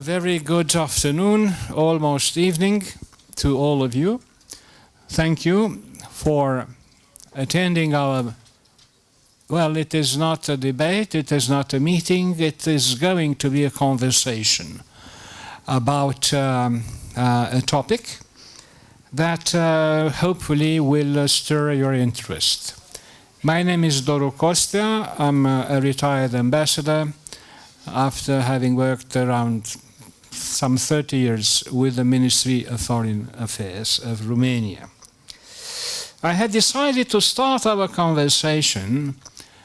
Very good afternoon, almost evening, to all of you. Thank you for attending our, well, it is not a debate, it is not a meeting, it is going to be a conversation about a topic that hopefully will stir your interest. My name is Doru COSTEA. I'm a retired ambassador after having worked around some 30 years with the Ministry of Foreign Affairs of Romania. I had decided to start our conversation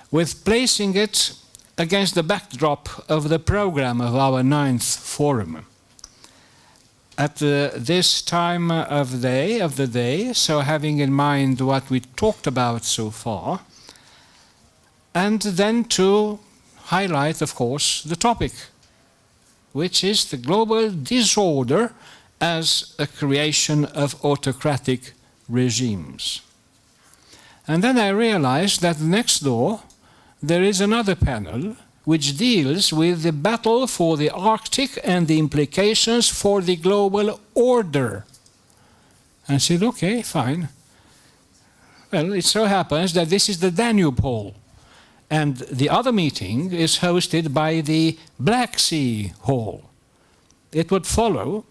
with placing it against the backdrop of the program of our 9th forum. At this time of the day, so having in mind what we talked about so far, and then to highlight, of course, the topic, which is the global disorder as a creation of autocratic regimes. And then I realized that next door there is another panel which deals with the battle for the Arctic and the implications for the global order. And I said, okay, fine. Well, it so happens that this is the Danube Hall. And the other meeting is hosted by the Black Sea Hall. It would follow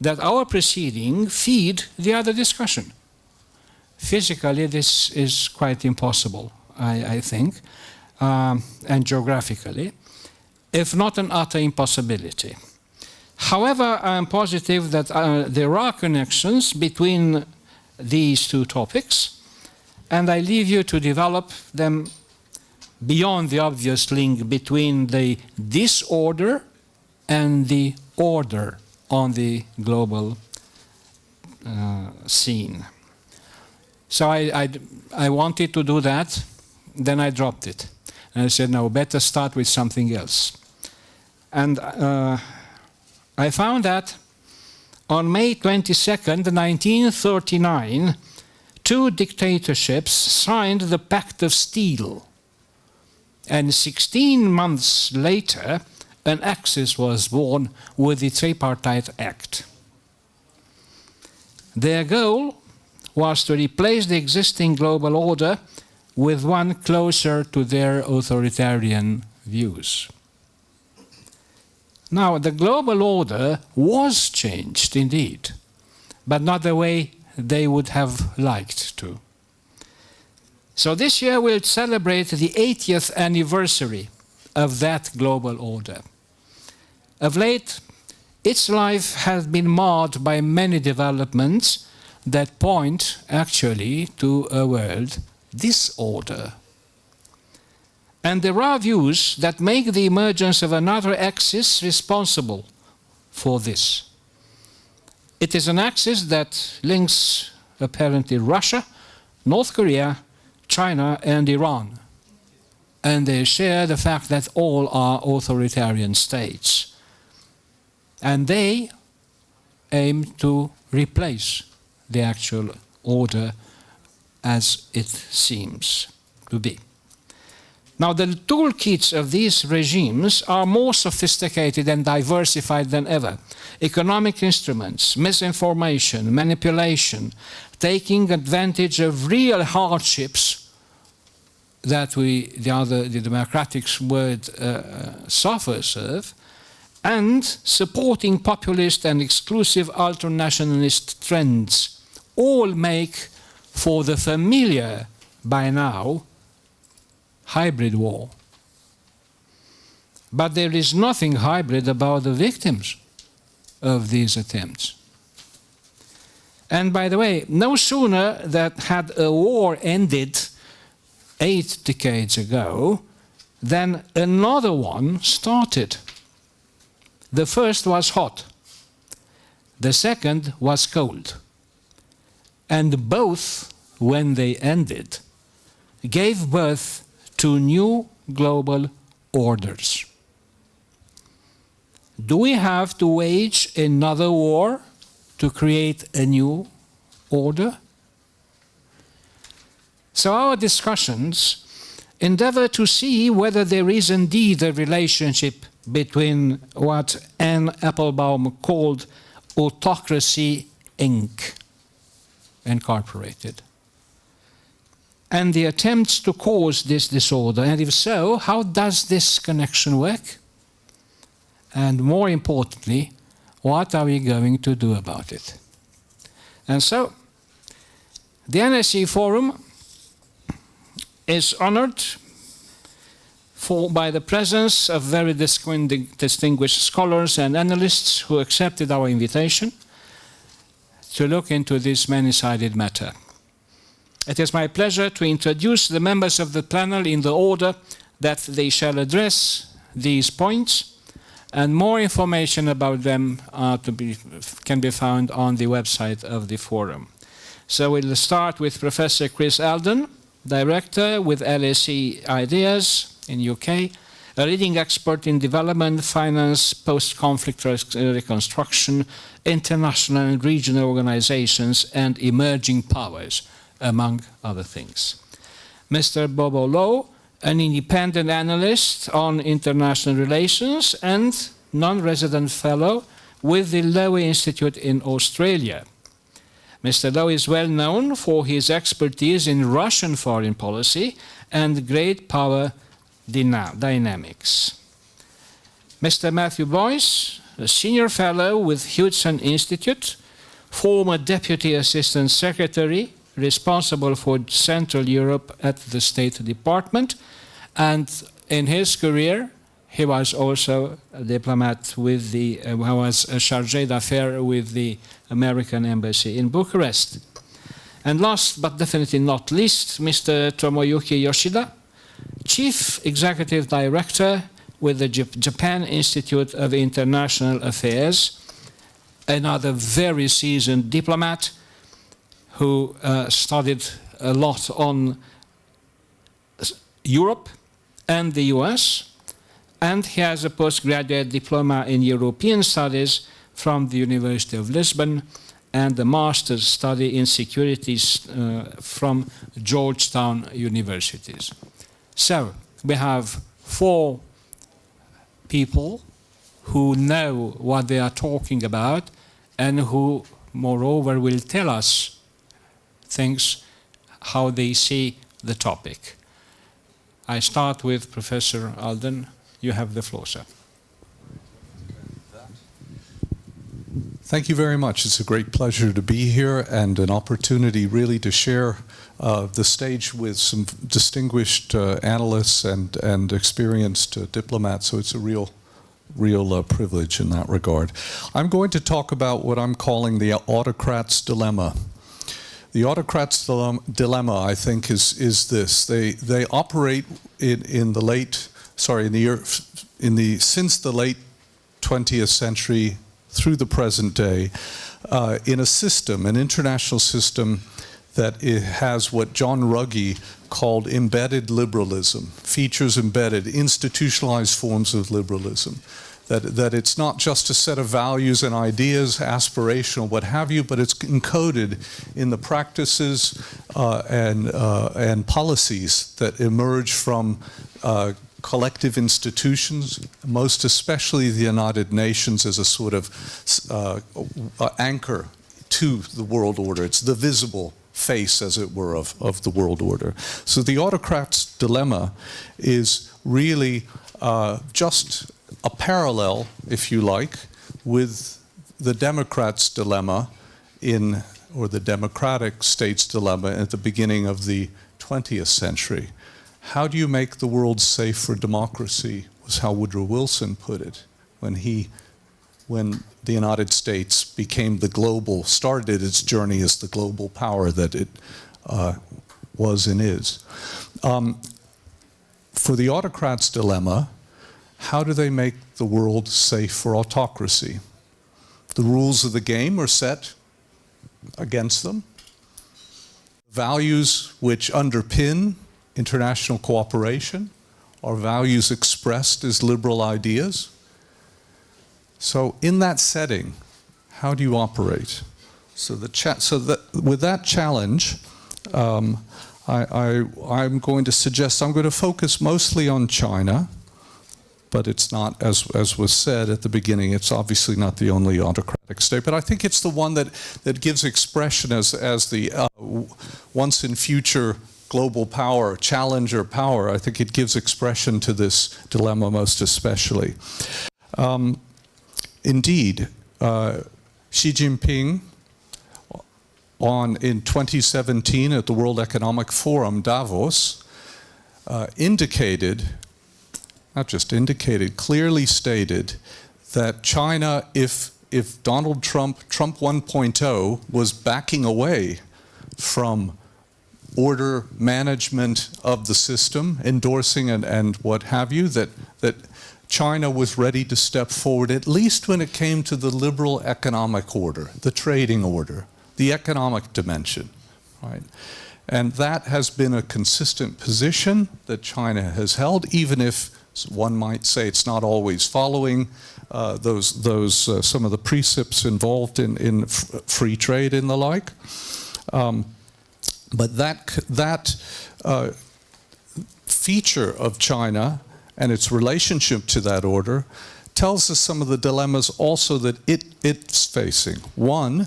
that our proceeding feed the other discussion. Physically, this is quite impossible, I think, and geographically, if not an utter impossibility. However, I am positive that there are connections between these two topics, and I leave you to develop them beyond the obvious link between the disorder and the order on the global scene. So I wanted to do that, then I dropped it. And I said, no, better start with something else. And I found that on May 22nd, 1939, two dictatorships signed the Pact of Steel. And 16 months later, an axis was born with the Tripartite Act. Their goal was to replace the existing global order with one closer to their authoritarian views. Now, the global order was changed indeed, but not the way they would have liked to. So this year we'll celebrate the 80th anniversary of that global order. Of late, its life has been marred by many developments that point actually to a world disorder. And there are views that make the emergence of another axis responsible for this. It is an axis that links apparently Russia, North Korea, China and Iran, and they share the fact that all are authoritarian states, and they aim to replace the actual order as it seems to be. Now, the toolkits of these regimes are more sophisticated and diversified than ever. Economic instruments, misinformation, manipulation, taking advantage of real hardships that the democratic world suffers of, and supporting populist and exclusive ultranationalist trends, all make for the familiar, by now, hybrid war. But there is nothing hybrid about the victims of these attempts. And by the way, no sooner that had a war ended 8 decades ago than another one started. The first was hot. The second was cold. And both, when they ended, gave birth to new global orders. Do we have to wage another war to create a new order? So our discussions endeavor to see whether there is indeed a relationship between what Anne Applebaum called Autocracy, Inc., Incorporated, and the attempts to cause this disorder, and if so, how does this connection work? And more importantly, what are we going to do about it? And so, the NSE Forum is honored by the presence of very distinguished scholars and analysts who accepted our invitation to look into this many-sided matter. It is my pleasure to introduce the members of the panel in the order that they shall address these points, and more information about them can be found on the website of the forum. So we'll start with Professor Chris ALDEN, Director with LSE Ideas in UK, a leading expert in development, finance, post-conflict reconstruction, international and regional organizations, and emerging powers, among other things. Mr. Bobo LO, an independent analyst on international relations and non-resident fellow with the Lowe Institute in Australia. Mr. LO is well known for his expertise in Russian foreign policy and great power dynamics. Mr. Matthew BOYSE, a senior fellow with Hudson Institute, former Deputy Assistant Secretary responsible for Central Europe at the State Department, and in his career he was also a diplomat with the, was a chargé d'affaires with the American Embassy in Bucharest. And last but definitely not least, Mr. Tomoyuki Yoshida, Chief Executive Director with the Japan Institute of International Affairs, another very seasoned diplomat who studied a lot on Europe and the US, and he has a postgraduate diploma in European Studies from the University of Lisbon and a master's study in securities from Georgetown Universities. So we have 4 people who know what they are talking about and who, moreover, will tell us things, how they see the topic. I start with Professor ALDEN. You have the floor, sir. Thank you very much. It's a great pleasure to be here and an opportunity really to share the stage with some distinguished analysts and experienced diplomats, so it's a real privilege in that regard. I'm going to talk about what I'm calling the autocrat's dilemma. The autocrat's dilemma, I think, is this: they operate in the late, since the late 20th century through the present day, in a system, an international system that it has what John Ruggie called embedded liberalism, features embedded, institutionalized forms of liberalism. That it's not just a set of values and ideas, aspirational, what have you, but it's encoded in the practices and policies that emerge from collective institutions, most especially the United Nations as a sort of anchor to the world order. It's the visible face, as it were, of the world order. So the autocrat's dilemma is really just a parallel, if you like, with the democrat's dilemma or the democratic state's dilemma at the beginning of the 20th century. How do you make the world safe for democracy, was how Woodrow Wilson put it when the United States became started its journey as the global power that it was and is. For the autocrat's dilemma, how do they make the world safe for autocracy? The rules of the game are set against them. Values which underpin international cooperation are values expressed as liberal ideas. So in that setting, how do you operate? So with that challenge, I'm going to suggest I'm going to focus mostly on China, but it's not, as was said at the beginning, it's obviously not the only autocratic state, but I think it's the one that gives expression as the once in future global power, challenger power. I think it gives expression to this dilemma most especially. Indeed, Xi Jinping in 2017 at the World Economic Forum, Davos, indicated, not just indicated, clearly stated that China, if Donald Trump 1.0 was backing away from order management of the system, endorsing and what have you, that China was ready to step forward, at least when it came to the liberal economic order, the trading order, the economic dimension, right? And that has been a consistent position that China has held, even if one might say it's not always following some of the precepts involved in free trade and the like. But that feature of China and its relationship to that order tells us some of the dilemmas also that it's facing. One,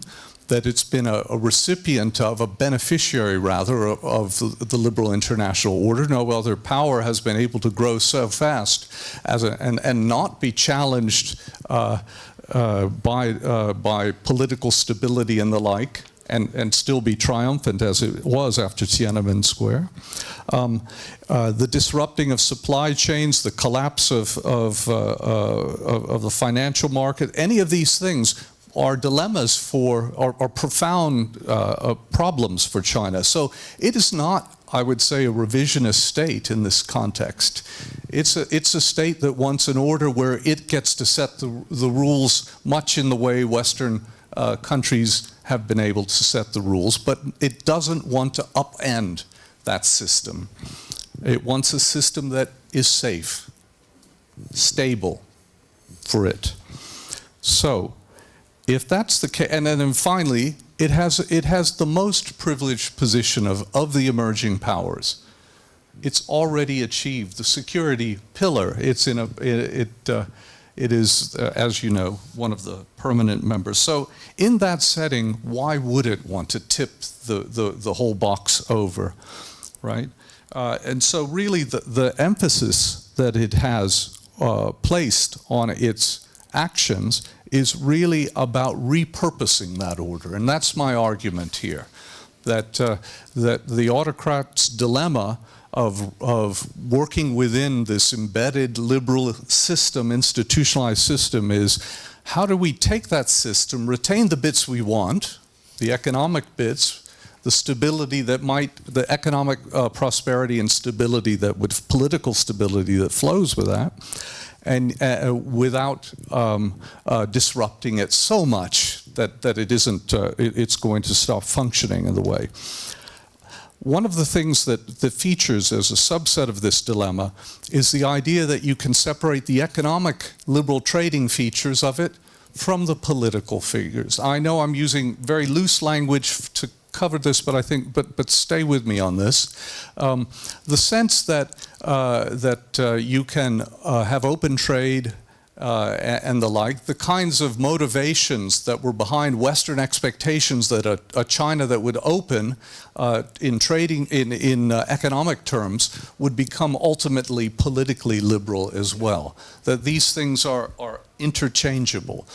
that it's been a recipient of, a beneficiary rather, of the liberal international order. No other power has been able to grow so fast and not be challenged by political stability and the like, and still be triumphant as it was after Tiananmen Square. The disrupting of supply chains, the collapse of the financial market, any of these things are dilemmas are profound problems for China. So it is not, I would say, a revisionist state in this context. It's a state that wants an order where it gets to set the rules much in the way Western countries have been able to set the rules, but it doesn't want to upend that system. It wants a system that is safe, stable for it. So, if that's the case, and then finally, it has the most privileged position of the emerging powers. It's already achieved the security pillar. It's in it is, as you know, one of the permanent members. So in that setting, why would it want to tip the whole box over, right? And so really the emphasis that it has placed on its actions is really about repurposing that order. And that's my argument here, that the autocrat's dilemma of working within this embedded liberal system, institutionalized system, is how do we take that system, retain the bits we want, the economic bits, the stability that the economic prosperity and stability political stability that flows with that, and without disrupting it so much that it isn't, it's going to stop functioning in the way. One of the things that features as a subset of this dilemma is the idea that you can separate the economic liberal trading features of it from the political figures. I know I'm using very loose language to cover this, but I think, but stay with me on this. The sense that you can have open trade and the like, the kinds of motivations that were behind Western expectations that a China that would open in trading, in economic terms, would become ultimately politically liberal as well. That these things are interchangeable.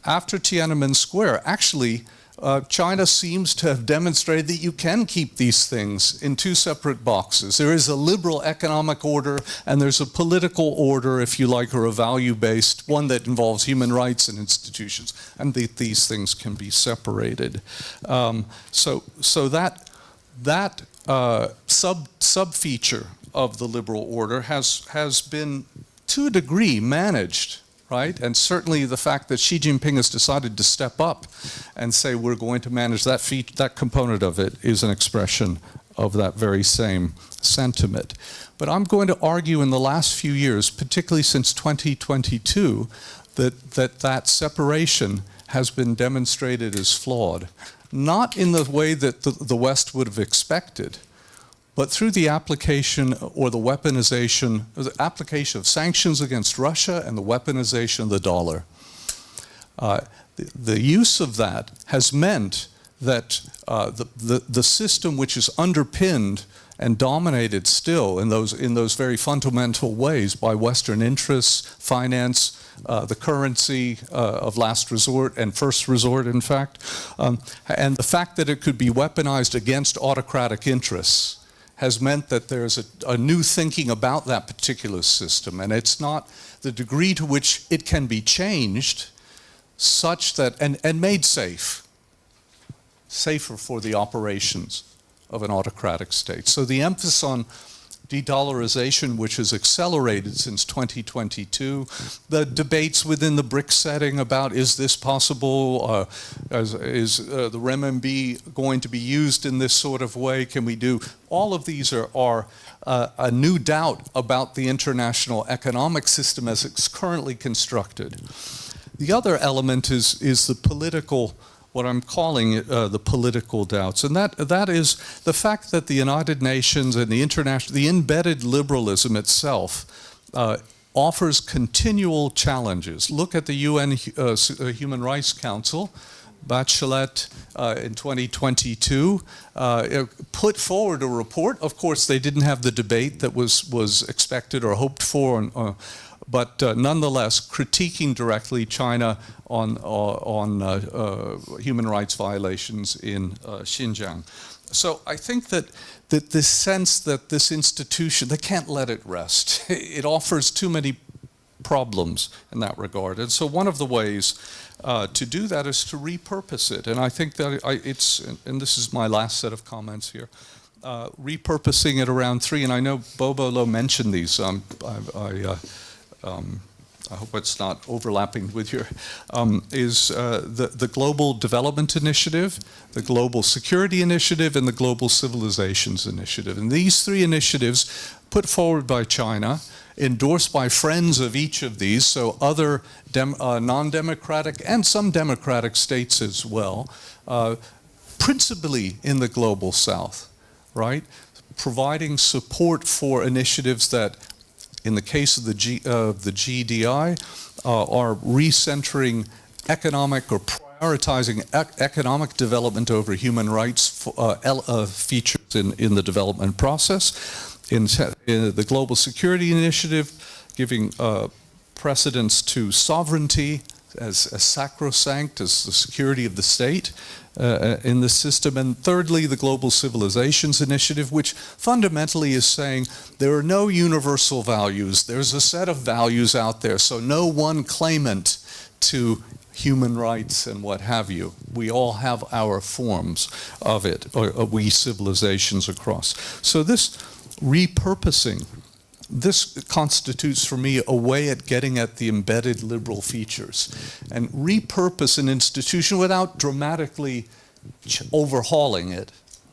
After Tiananmen Square, actually, China seems to have demonstrated that you can keep these things in two separate boxes. There is a liberal economic order and there's a political order, if you like, or a value-based, one that involves human rights and institutions, and these things can be separated. So that sub-feature of the liberal order has been, to a degree, managed. Right? And certainly the fact that Xi Jinping has decided to step up and say we're going to manage that component of it is an expression of that very same sentiment. But I'm going to argue in the last few years, particularly since 2022, that separation has been demonstrated as flawed. Not in the way that the West would have expected, but through the application or the weaponization, or the application of sanctions against Russia and the weaponization of the dollar. The use of that has meant that the system which is underpinned and dominated still in those very fundamental ways by Western interests, finance, the currency of last resort and first resort, in fact, and the fact that it could be weaponized against autocratic interests has meant that there's a new thinking about that particular system, and it's not the degree to which it can be changed such that, and made safer for the operations of an autocratic state. So the emphasis on de-dollarization, which has accelerated since 2022, the debates within the BRICS setting about is this possible, is the renminbi going to be used in this sort of way, can we do, all of these are a new doubt about the international economic system as it's currently constructed. The other element is the political, what I'm calling the political doubts, and that is the fact that the United Nations and the embedded liberalism itself offers continual challenges. Look at the UN Human Rights Council. Bachelet in 2022 put forward a report. Of course, they didn't have the debate that was expected or hoped for, but nonetheless, critiquing directly China on human rights violations in Xinjiang. So I think that this sense that this institution, they can't let it rest. It offers too many problems in that regard. And so one of the ways to do that is to repurpose it. And I think that and this is my last set of comments here, repurposing it around three, and I know Bobo LO mentioned these. I hope it's not overlapping with your, is the Global Development Initiative, the Global Security Initiative, and the Global Civilizations Initiative. And these three initiatives put forward by China, endorsed by friends of each of these, so other non-democratic and some democratic states as well, principally in the Global South, right? Providing support for initiatives that, in the case of the JIIA, are recentering economic or prioritizing economic development over human rights features in the development process. In the Global Security Initiative, giving precedence to sovereignty as sacrosanct as the security of the state in the system. And thirdly, the Global Civilizations Initiative, which fundamentally is saying there are no universal values. There's a set of values out there, so no one claimant to human rights and what have you. We all have our forms of it, or we civilizations across. So this repurposing, this constitutes for me a way at getting at the embedded liberal features and repurpose an institution without dramatically overhauling it,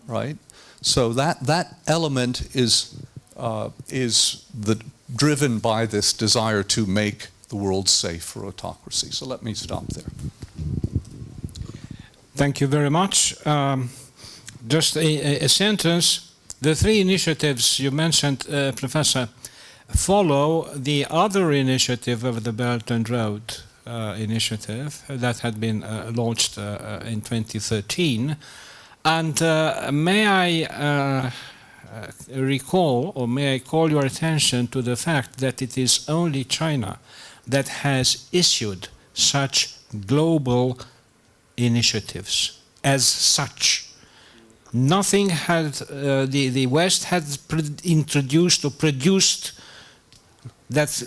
right? So that element is driven by this desire to make the world safe for autocracy. So let me stop there. Thank you very much. Just a sentence. The three initiatives you mentioned, Professor, follow the other initiative of the Belt and Road initiative that had been launched in 2013. And may I recall, or may I call your attention to the fact that it is only China that has issued such global initiatives as such. Nothing had, the West had introduced or produced that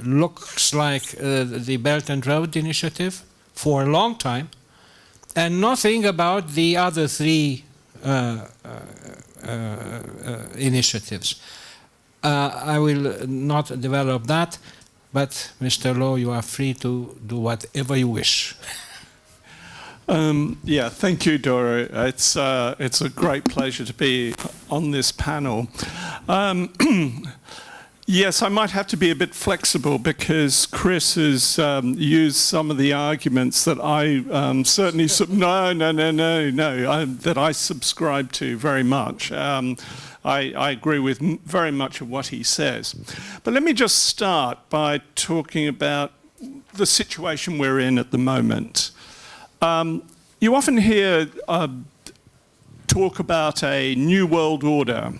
looks like the Belt and Road Initiative for a long time, and nothing about the other three initiatives. I will not develop that, but Mr. Lo, you are free to do whatever you wish. Yeah, thank you, Doru. It's a great pleasure to be on this panel. Yes, I might have to be a bit flexible because Chris has used some of the arguments that I certainly that I subscribe to very much. I agree with very much of what he says. But let me just start by talking about the situation we're in at the moment. You often hear talk about a new world order,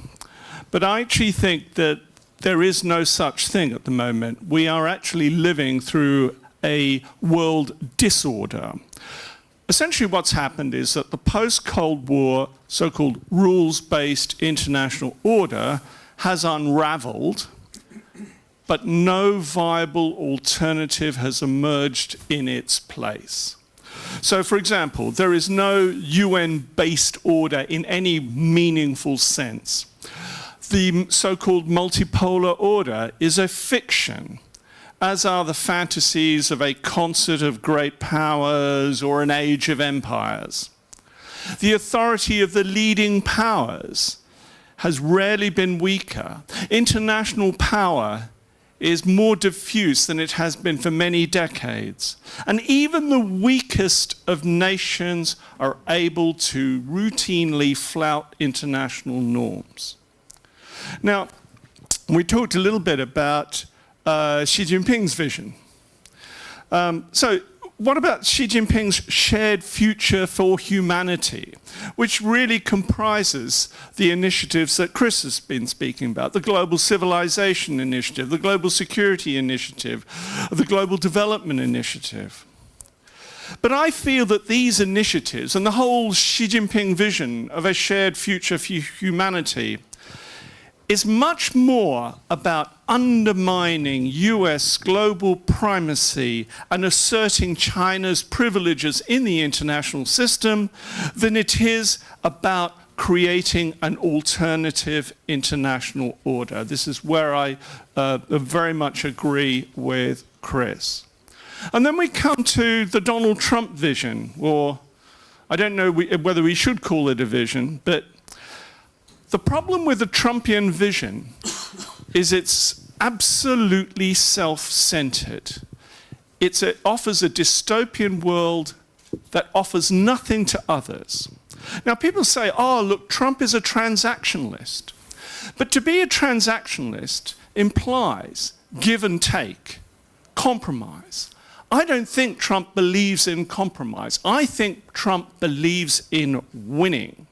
but I actually think that there is no such thing at the moment. We are actually living through a world disorder. Essentially what's happened is that the post-Cold War so-called rules-based international order has unraveled, but no viable alternative has emerged in its place. So, for example, there is no UN-based order in any meaningful sense. The so-called multipolar order is a fiction, as are the fantasies of a concert of great powers or an age of empires. The authority of the leading powers has rarely been weaker. International power is more diffuse than it has been for many decades. And even the weakest of nations are able to routinely flout international norms. Now, we talked a little bit about Xi Jinping's vision. So what about Xi Jinping's shared future for humanity, which really comprises the initiatives that Chris has been speaking about, the Global Civilization Initiative, the Global Security Initiative, the Global Development Initiative? But I feel that these initiatives and the whole Xi Jinping vision of a shared future for humanity is much more about undermining US global primacy and asserting China's privileges in the international system than it is about creating an alternative international order. This is where I very much agree with Chris. And then we come to the Donald Trump vision, or I don't know whether we should call it a vision, but the problem with the Trumpian vision is it's absolutely self-centered. It offers a dystopian world that offers nothing to others. Now people say, oh look, Trump is a transactionalist. But to be a transactionalist implies give and take, compromise. I don't think Trump believes in compromise. I think Trump believes in winning.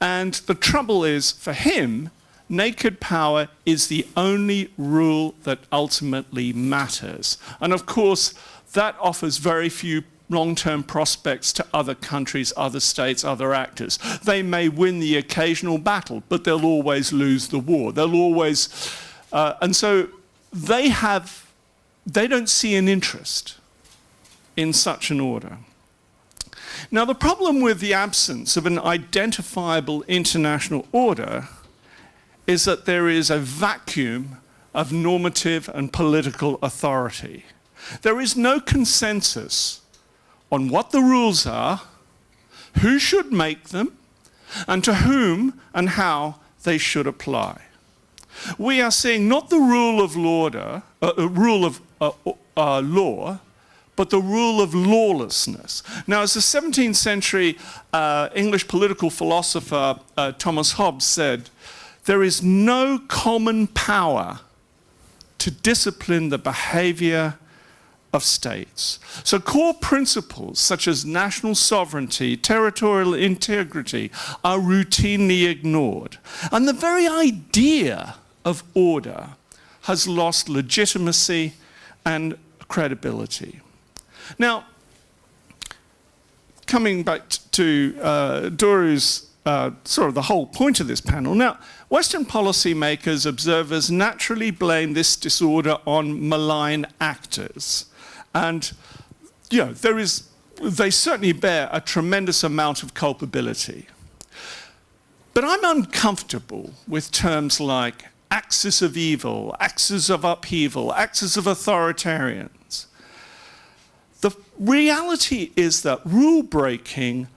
And the trouble is, for him, naked power is the only rule that ultimately matters. And of course, that offers very few long-term prospects to other countries, other states, other actors. They may win the occasional battle, but they'll always lose the war. They'll always, and so they don't see an interest in such an order. Now, the problem with the absence of an identifiable international order is that there is a vacuum of normative and political authority. There is no consensus on what the rules are, who should make them, and to whom and how they should apply. We are seeing not the rule of law, but the rule of lawlessness. Now, as the 17th century English political philosopher Thomas Hobbes said, there is no common power to discipline the behavior of states. So core principles such as national sovereignty, territorial integrity are routinely ignored. And the very idea of order has lost legitimacy and credibility. Now, coming back to Doru's sort of the whole point of this panel. Now, Western policymakers, observers naturally blame this disorder on malign actors. And, you know, they certainly bear a tremendous amount of culpability. But I'm uncomfortable with terms like axis of evil, axis of upheaval, axis of authoritarians. The reality is that rule breaking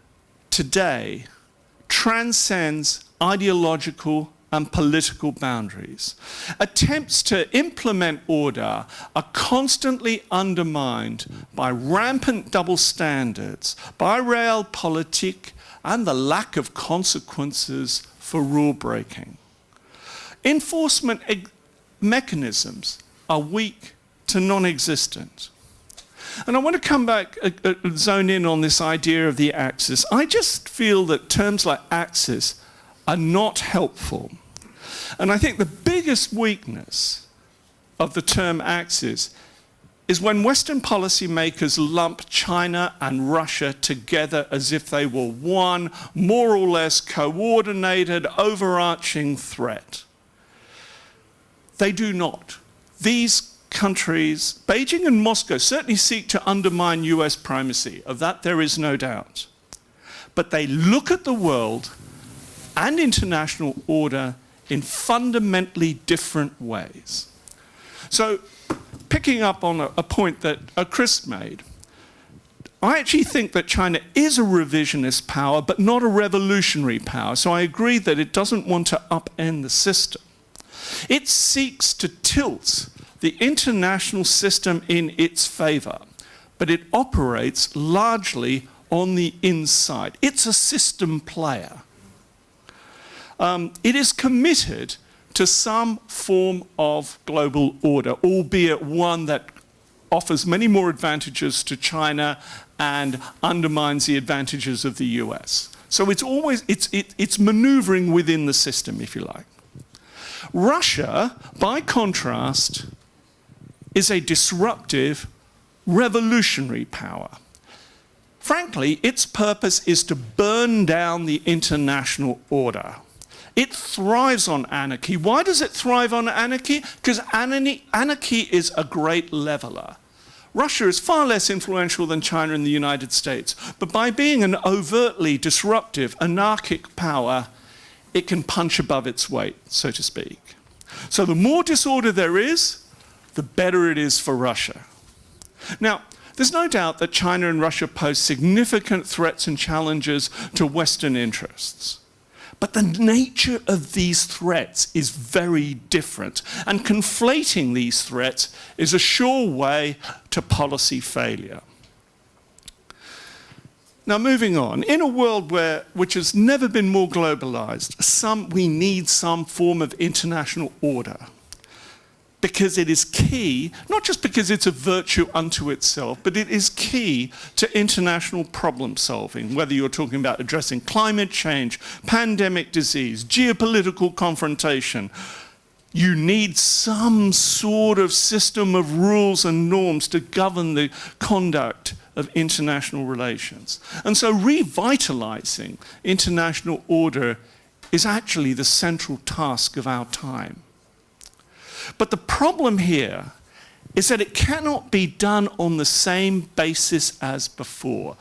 today transcends ideological and political boundaries. Attempts to implement order are constantly undermined by rampant double standards, by realpolitik, and the lack of consequences for rule breaking. Enforcement mechanisms are weak to non-existent. And I want to come back, zone in on this idea of the axis. I just feel that terms like axis are not helpful. And I think the biggest weakness of the term axis is when Western policymakers lump China and Russia together as if they were one more or less coordinated, overarching threat. They do not. These countries, Beijing and Moscow, certainly seek to undermine US primacy. Of that there is no doubt. But they look at the world and international order in fundamentally different ways. So, picking up on a point that Chris made, I actually think that China is a revisionist power, but not a revolutionary power. So I agree that it doesn't want to upend the system. It seeks to tilt the international system in its favor, but it operates largely on the inside. It's a system player. It is committed to some form of global order, albeit one that offers many more advantages to China and undermines the advantages of the US. So it's always, it's maneuvering within the system, if you like. Russia, by contrast, is a disruptive, revolutionary power. Frankly, its purpose is to burn down the international order. It thrives on anarchy. Why does it thrive on anarchy? Because anarchy is a great leveler. Russia is far less influential than China and the United States, but by being an overtly disruptive, anarchic power, it can punch above its weight, so to speak. So the more disorder there is, the better it is for Russia. Now, there's no doubt that China and Russia pose significant threats and challenges to Western interests. But the nature of these threats is very different, and conflating these threats is a sure way to policy failure. Now, moving on, in a world which has never been more globalized, we need some form of international order, because it is key, not just because it's a virtue unto itself, but it is key to international problem solving, whether you're talking about addressing climate change, pandemic disease, geopolitical confrontation. You need some sort of system of rules and norms to govern the conduct of international relations. And so revitalizing international order is actually the central task of our time. But the problem here is that it cannot be done on the same basis as before.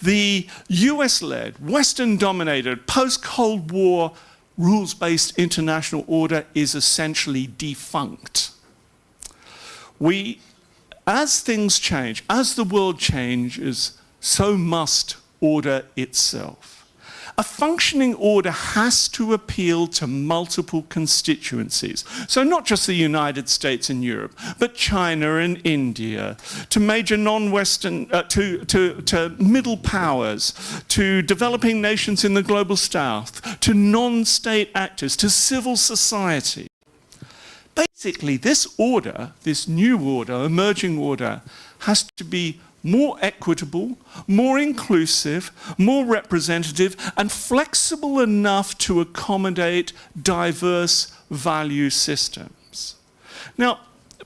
The US-led, Western-dominated, post-Cold War, rules-based international order is essentially defunct. As things change, as the world changes, so must order itself. A functioning order has to appeal to multiple constituencies. So not just the United States and Europe, but China and India, to major non-Western, to middle powers, to developing nations in the global south, to non-state actors, to civil society. Basically, this order, this new order, emerging order, has to be more equitable, more inclusive, more representative, and flexible enough to accommodate diverse value systems. Now,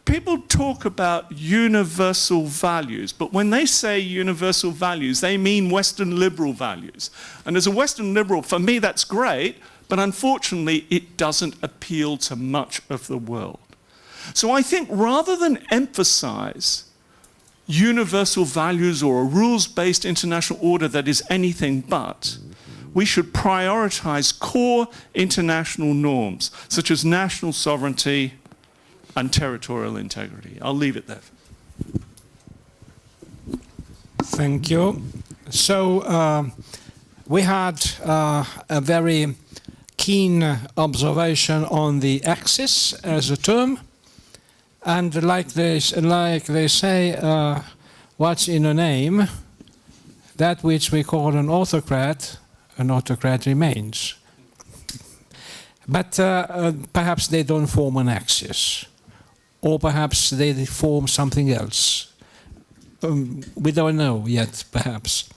people talk about universal values, but when they say universal values, they mean Western liberal values. And as a Western liberal, for me, that's great, but unfortunately, it doesn't appeal to much of the world. So I think rather than emphasize universal values or a rules-based international order that is anything but, we should prioritize core international norms, such as national sovereignty and territorial integrity. I'll leave it there. Thank you. So we had a very keen observation on the axis as a term. And like they say, what's in a name, that which we call an autocrat remains. But perhaps they don't form an axis, or perhaps they form something else. We don't know yet, perhaps.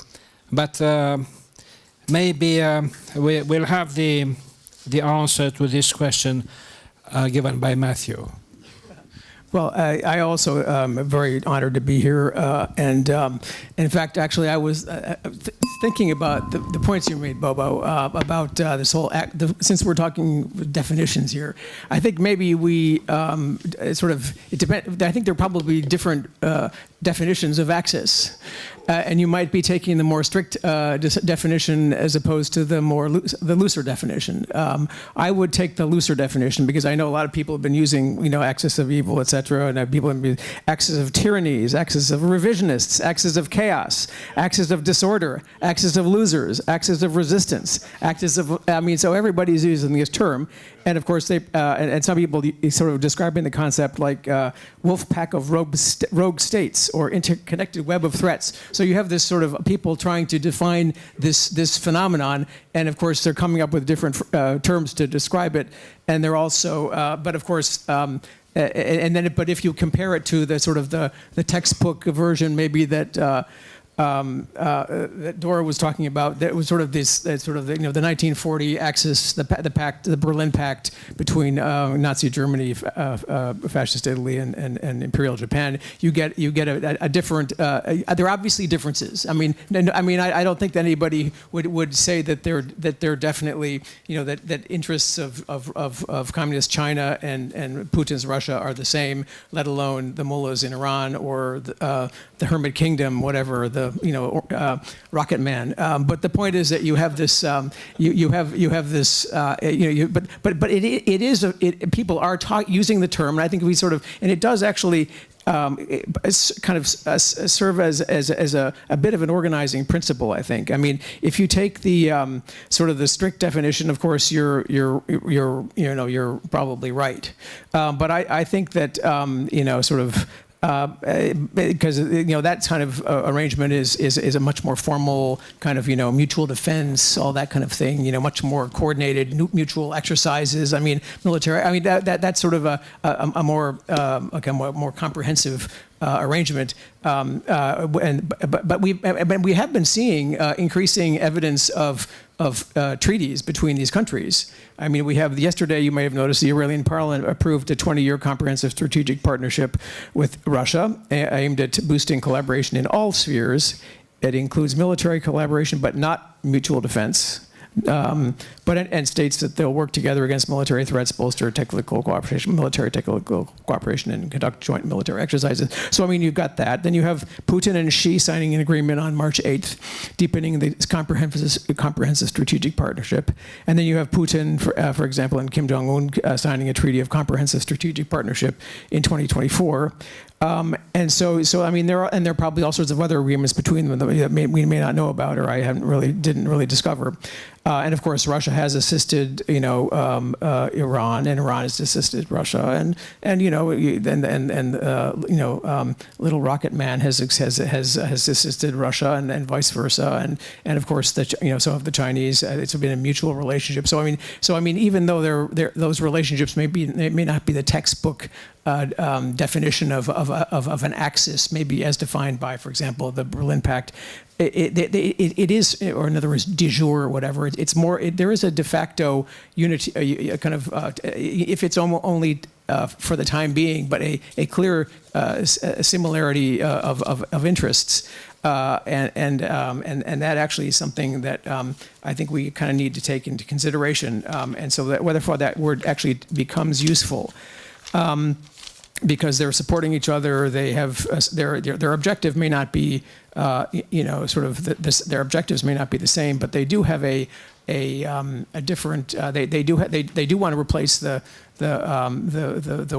But maybe we'll have the answer to this question given by Matthew. Well, I also am very honored to be here, and in fact, actually, I was thinking about the points you made, Bobo, about this whole since we're talking definitions here. I think maybe we it depends. I think there are probably different definitions of access, and you might be taking the more strict definition as opposed to the looser definition. I would take the looser definition because I know a lot of people have been using, axis of evil, etc., and people have been axis of tyrannies, axis of revisionists, axis of chaos, axis of disorder, axis of losers, axis of resistance, axis of. So everybody's using this term, and of course they and some people sort of describing the concept like wolf pack of rogue states or interconnected web of threats. So you have this sort of people trying to define this phenomenon, and of course they're coming up with different terms to describe it, and they're also, but of course. But if you compare it to the sort of the textbook version, maybe that that Doru was talking about, that was sort of this, the 1940 axis, the Berlin Pact between Nazi Germany, fascist Italy, and Imperial Japan. You get a different. There are obviously differences. I don't think that anybody would say that they're definitely, that interests of communist China and Putin's Russia are the same, let alone the mullahs in Iran or the Hermit Kingdom, whatever, Rocket Man. But the point is that you have this, people are using the term, and I think we sort of, and it does actually kind of serve as a bit of an organizing principle, I think. I mean, if you take the sort of the strict definition, of course, you're probably right. But I think that because that kind of arrangement is a much more formal kind of mutual defense, all that kind of thing, much more coordinated mutual exercises. I mean, military. I mean that's sort of a more comprehensive arrangement. But we have been seeing increasing evidence of treaties between these countries. I mean, we have, yesterday you may have noticed, the Iranian Parliament approved a 20-year comprehensive strategic partnership with Russia aimed at boosting collaboration in all spheres. It includes military collaboration, but not mutual defense. And states that they'll work together against military threats, bolster military technical cooperation, and conduct joint military exercises. So, I mean, you've got that. Then you have Putin and Xi signing an agreement on March 8th, deepening the comprehensive strategic partnership. And then you have Putin, for example, and Kim Jong-un signing a treaty of comprehensive strategic partnership in 2024. And so I mean, there are probably all sorts of other agreements between them that we may not know about, or I didn't really discover. And of course, Russia has assisted, Iran, and Iran has assisted Russia, little Rocket Man has assisted Russia, and vice versa, and of course, some of the Chinese. It's been a mutual relationship. So I mean, even though those relationships may not be the textbook definition of an axis, maybe as defined by, for example, the Berlin Pact. It is, or in other words, de jure or whatever. It's more. There is a de facto unity, if it's only for the time being, but a clear similarity of interests, and that actually is something that I think we kind of need to take into consideration, and so that whether that word actually becomes useful. Because they're supporting each other, they have their objective may not be, their objectives may not be the same, but they do have a different. They do want to replace the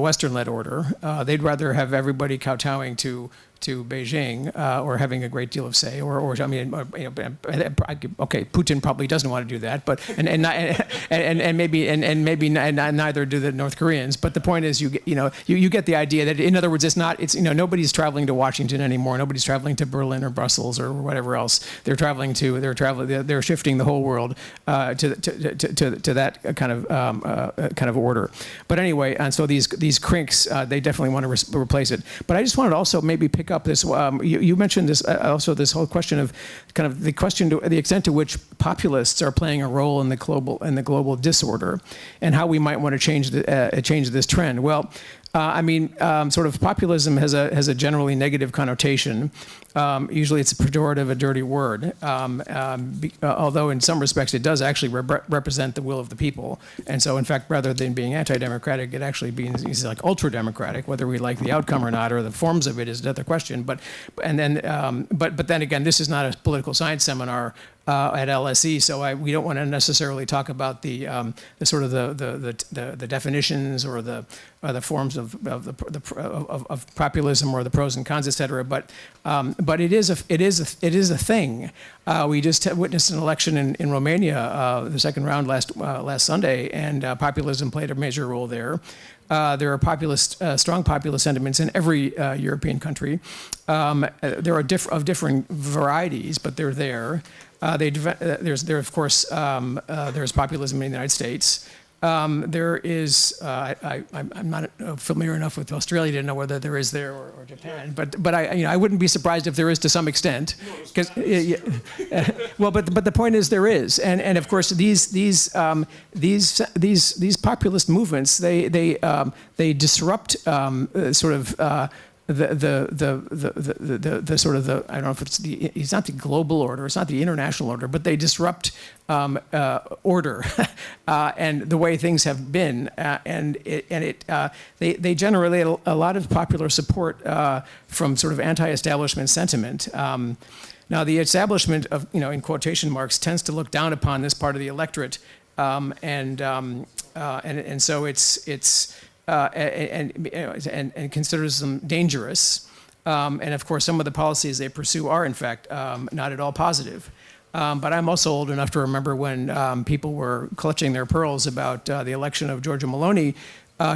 Western-led order. They'd rather have everybody kowtowing to to Beijing or having a great deal of say, or I mean, okay, Putin probably doesn't want to do that, but and maybe neither do the North Koreans. But the point is, you get the idea that, in other words, nobody's traveling to Washington anymore. Nobody's traveling to Berlin or Brussels or whatever else. They're shifting the whole world to that kind of order. But anyway, and so these crinks, they definitely want to replace it. But I just wanted to also maybe pick up this. You mentioned this also, this whole question of the extent to which populists are playing a role in the global disorder, and how we might want to change this trend. Well, sort of populism has a generally negative connotation. Usually it's a pejorative, a dirty word, although in some respects it does actually represent the will of the people. And so, in fact, rather than being anti-democratic, it actually is like ultra-democratic. Whether we like the outcome or not, or the forms of it, is another question. But then again, this is not a political science seminar at LSE, so we don't want to necessarily talk about the sort of the definitions or the forms of populism or the pros and cons, et cetera. But it is a thing. We just witnessed an election in Romania, the second round last Sunday, and populism played a major role there. There are strong populist sentiments in every European country. There are of different varieties, but they're there. There's populism in the United States. There is, I'm not familiar enough with Australia to know whether there is there or Japan, but I wouldn't be surprised if there is to some extent. Well, but the point is there is, and of course these populist movements, they disrupt sort of. The sort of I don't know if it's not the global order, it's not the international order, but they disrupt order and the way things have been, they generate a lot of popular support from sort of anti-establishment sentiment. Now the establishment of, in quotation marks, tends to look down upon this part of the electorate, and so it's. And considers them dangerous. And of course, some of the policies they pursue are, in fact, not at all positive. But I'm also old enough to remember when people were clutching their pearls about the election of Giorgia Meloni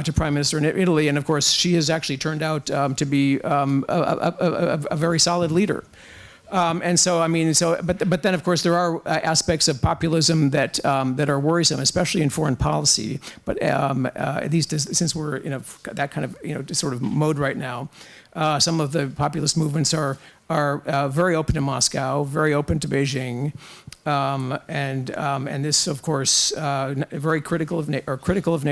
to Prime Minister in Italy. And of course, she has actually turned out to be a very solid leader. And so, but then of course there are aspects of populism that are worrisome, especially in foreign policy. But at least since we're in that kind of sort of mode right now, some of the populist movements are very open to Moscow, very open to Beijing, and this, of course, very critical of NATO, critical of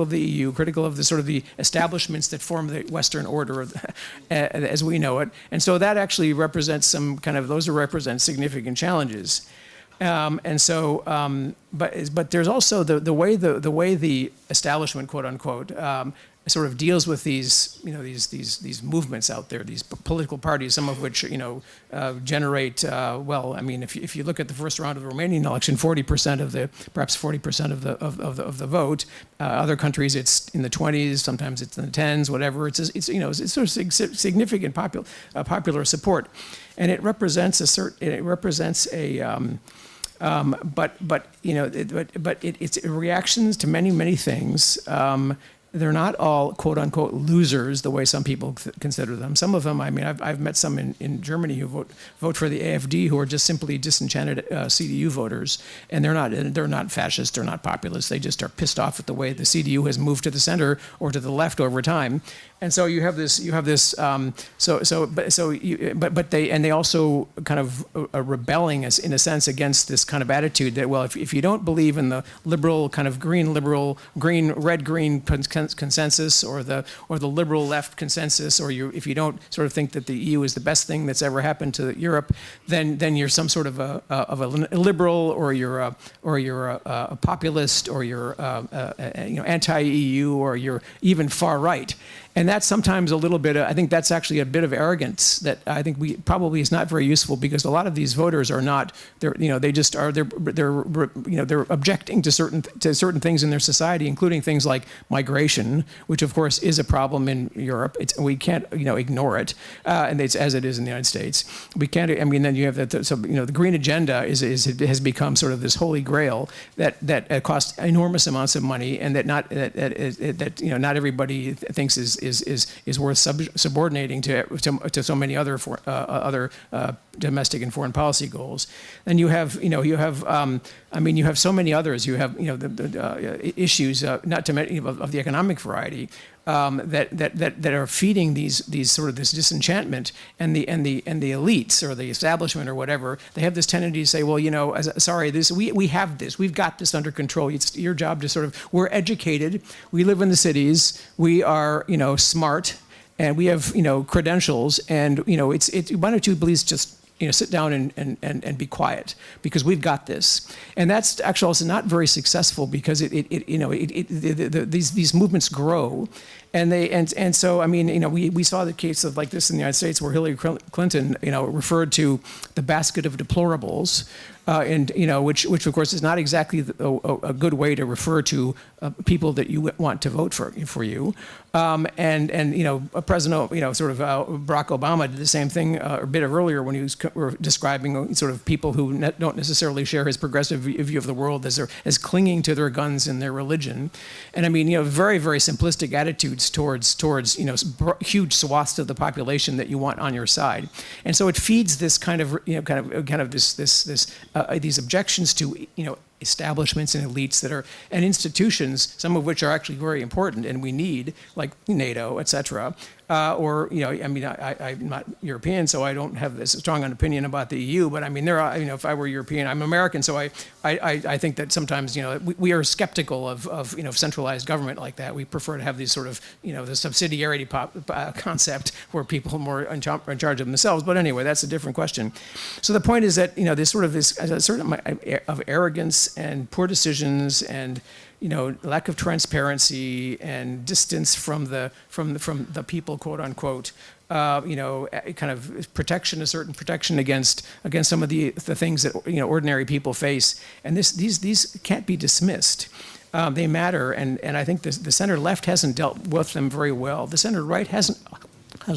the EU, critical of the sort of the establishments that form the Western order as we know it. And so that actually represents those represent significant challenges. And so, but there's also the way the establishment, quote unquote, sort of deals with these movements out there, these political parties, some of which generate if you look at the first round of the Romanian election, 40% perhaps 40% of the vote. Other countries it's in the 20s, sometimes it's in the 10s, whatever. It's sort of significant popular support, and it represents it's reactions to many things. They're not all quote unquote losers the way some people consider them. Some of them, I've met some in Germany who vote for the AfD who are just simply disenchanted CDU voters, and they're not fascists, they're not populists. They just are pissed off at the way the CDU has moved to the center or to the left over time. And so they also kind of are rebelling in a sense against this kind of attitude that, well, if you don't believe in the liberal kind of red-green consensus or the liberal left consensus, or if you don't sort of think that the EU is the best thing that's ever happened to Europe, then you're some sort of a liberal, or you're a populist, or you're anti-EU, or you're even far right. And that's sometimes a little bit, I think that's actually a bit of arrogance that I think we probably is not very useful, because a lot of these voters are not, they just are, they're objecting to certain things in their society, including things like migration, which of course is a problem in Europe. We can't, ignore it, and it's as it is in the United States. We can't, then you have the green agenda has become sort of this holy grail that costs enormous amounts of money, and that not everybody thinks is worth subordinating to so many other domestic and foreign policy goals. And you have so many others. You have the issues, not to mention of the economic variety, that are feeding these sort of this disenchantment, and the elites or the establishment or whatever. They have this tendency to say, well, sorry, we have this, we've got this under control. It's your job to sort of, we're educated, we live in the cities, we are smart, and we have credentials, and why don't you please just sit down and be quiet, because we've got this. And that's actually also not very successful, because these movements grow, and so we saw the case of like this in the United States, where Hillary Clinton referred to the basket of deplorables, which of course is not exactly a good way to refer to people that you want to vote for you. President Barack Obama did the same thing a bit earlier, when he was describing sort of people who don't necessarily share his progressive view of the world as clinging to their guns and their religion, and very, very simplistic attitudes towards huge swaths of the population that you want on your side. And so it feeds this kind of these objections to establishments and elites and institutions, some of which are actually very important and we need, like NATO, et cetera. I'm not European, so I don't have this strong an opinion about the EU, but there are, if I were European, I'm American, so I think that sometimes, we are skeptical of centralized government like that. We prefer to have these sort of, the subsidiarity concept, where people are more in charge of themselves. But anyway, that's a different question. So the point is that, there's sort of this a certain of arrogance and poor decisions, and lack of transparency and distance from the people, quote unquote. Kind of a certain protection against some of the things that ordinary people face, and these can't be dismissed. They matter, and I think the center left hasn't dealt with them very well. The center right has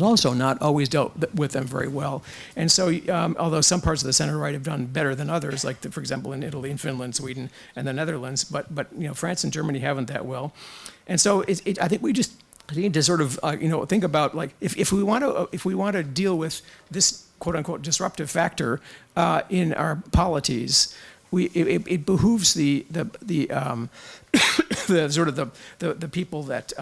also not always dealt with them very well. And so, although some parts of the center right have done better than others, like for example in Italy and Finland, Sweden, and the Netherlands, but France and Germany haven't that well. And so I think we just need to sort of think about, like, if we want to deal with this quote unquote disruptive factor in our polities, it behooves the sort of the people that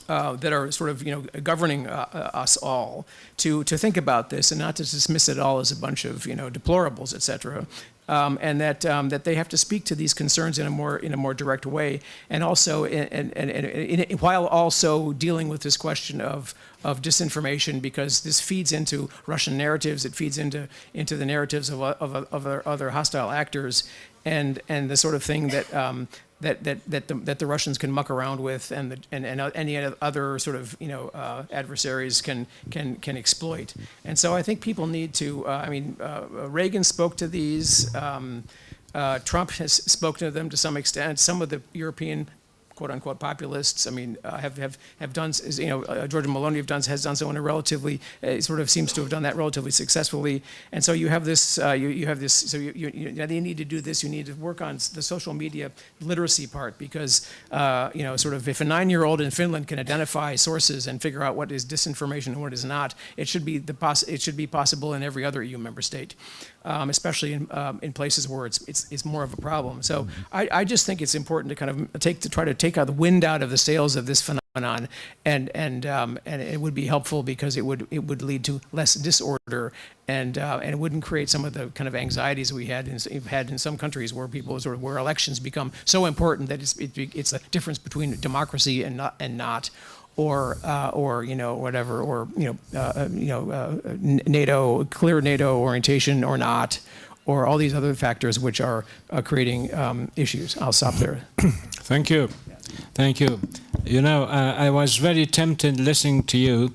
are sort of governing us all to think about this, and not to dismiss it all as a bunch of deplorables, et cetera. And that they have to speak to these concerns in a more direct way, and also while also dealing with this question of disinformation, because this feeds into Russian narratives, it feeds into the narratives of other hostile actors, and the sort of thing that the Russians can muck around with, and any other sort of adversaries can exploit. And so I think people need to. Reagan spoke to these. Trump has spoken to them to some extent. Some of the European quote unquote populists, have done, Giorgia Meloni has done so in a relatively, sort of seems to have done that relatively successfully. And so you have this, so you need to do this, you need to work on the social media literacy part, because, sort of if a 9-year-old in Finland can identify sources and figure out what is disinformation and what is not, it should be possible in every other EU member state. Especially in places where it's more of a problem. So I just think it's important to kind of try to take out the wind out of the sails of this phenomenon, and it would be helpful, because it would lead to less disorder, and it wouldn't create some of the kind of anxieties we've had in some countries, where where elections become so important that it's a difference between democracy and not. Or whatever, or NATO, clear NATO orientation or not, or all these other factors which are creating issues. I'll stop there. Thank you. Thank you. You know, I was very tempted listening to you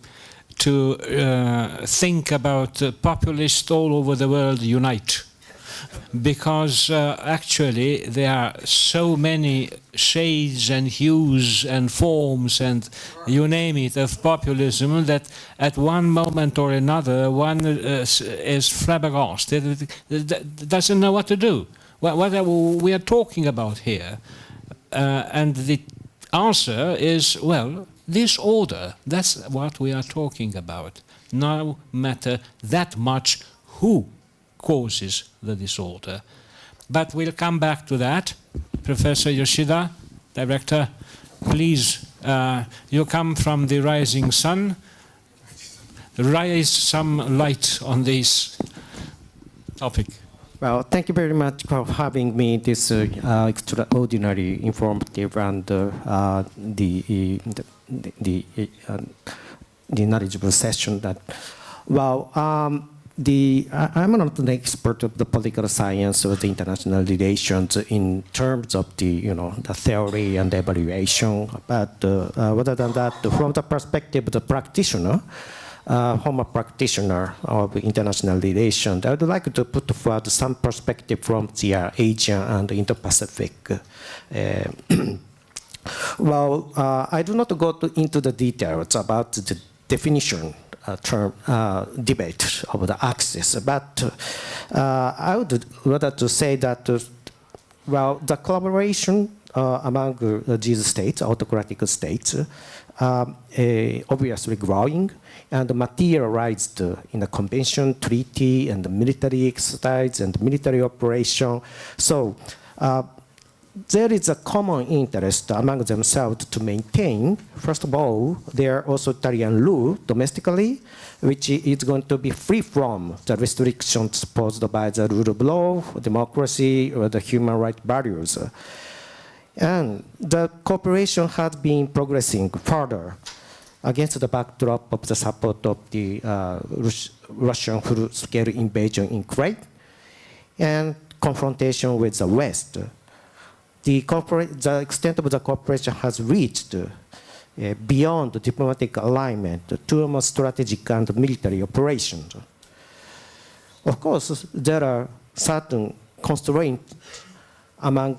to think about populists all over the world unite. Because actually there are so many shades and hues and forms and you name it of populism that at one moment or another one is flabbergasted, doesn't know what to do. What we are talking about here, and the answer is, well, disorder. That's what we are talking about. No matter that much who causes the disorder. But we'll come back to that. Professor Yoshida, Director, please, you come from the rising sun. Raise some light on this topic. Well, thank you very much for having me this extraordinary, informative, and the knowledgeable session. That, well, I'm not an expert of the political science or the international relations in terms of the the theory and evaluation. But other than that, from the perspective of the practitioner, former practitioner of international relations, I would like to put forward some perspective from the Asian and Indo-Pacific. Well, I do not go into the details about the definition debate of the axis, but I would rather to say that well, the collaboration among these states, autocratic states, obviously growing and materialized in the convention, treaty, and the military exercise and military operation. So there is a common interest among themselves to maintain, first of all, their authoritarian rule domestically, which is going to be free from the restrictions posed by the rule of law, democracy, or the human rights values. And the cooperation has been progressing further against the backdrop of the support of the Russian full-scale invasion in Kuwait and confrontation with the West. The extent of the cooperation has reached beyond the diplomatic alignment to a more strategic and military operations. Of course, there are certain constraints among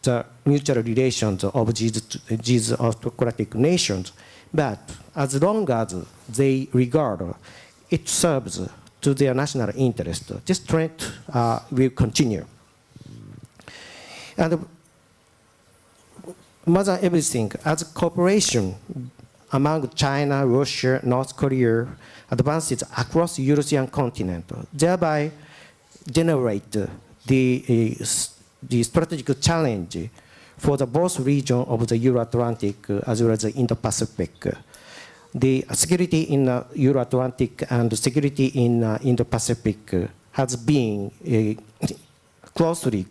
the mutual relations of these autocratic nations, but as long as they regard it serves to their national interest, this trend will continue. And more than everything, as cooperation among China, Russia, North Korea advances across the European continent, thereby generate the strategic challenge for the both region of the Euro-Atlantic as well as the Indo-Pacific. The security in Euro-Atlantic and security in Indo-Pacific has been closely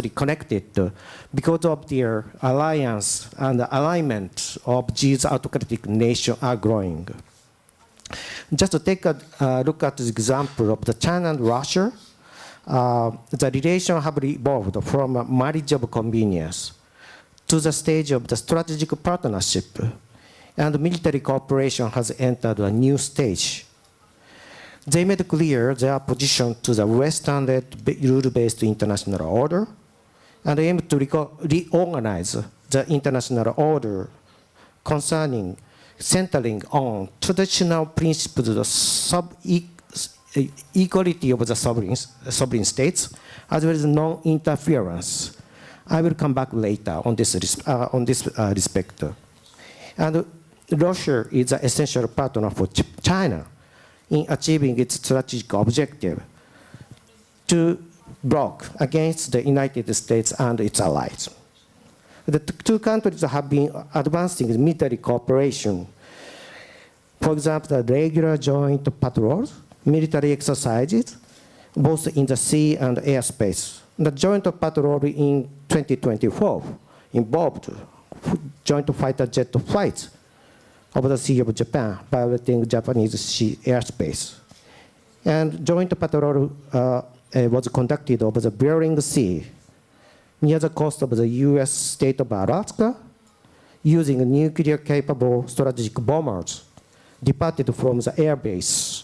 connected because of their alliance and the alignment of these autocratic nations are growing. Just to take a look at the example of the China and Russia, the relations have evolved from a marriage of convenience to the stage of the strategic partnership, and military cooperation has entered a new stage. They made clear their position to the Western-led rule-based international order and aimed to reorganize the international order concerning centering on traditional principles of equality of the sovereign states, as well as non-interference. I will come back later on this respect. And Russia is an essential partner for China in achieving its strategic objective to block against the United States and its allies. The two countries have been advancing military cooperation. For example, the regular joint patrols, military exercises, both in the sea and airspace. The joint patrol in 2024 involved joint fighter jet flights over the Sea of Japan, violating Japanese sea airspace. And joint patrol was conducted over the Bering Sea near the coast of the US state of Alaska, using nuclear-capable strategic bombers departed from the airbase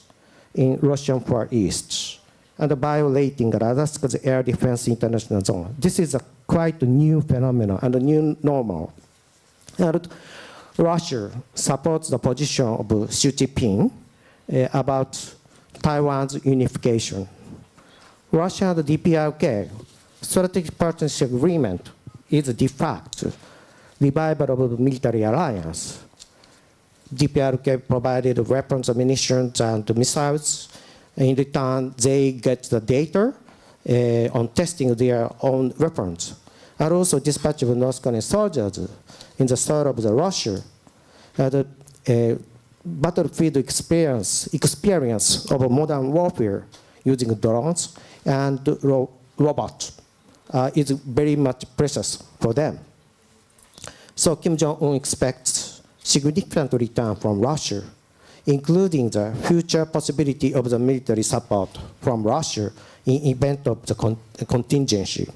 in Russian Far East and violating Alaska's air defense international zone. This is a quite new phenomenon and a new normal. And Russia supports the position of Xi Jinping about Taiwan's unification. Russia and the DPRK strategic partnership agreement is de facto revival of the military alliance. DPRK provided weapons, ammunition, and missiles. In return, they get the data on testing their own weapons, and also dispatch of North Korean soldiers in the south of the Russia. The battlefield experience of modern warfare using drones and robots is very much precious for them. So Kim Jong-un expects significant return from Russia, including the future possibility of the military support from Russia in event of the contingency.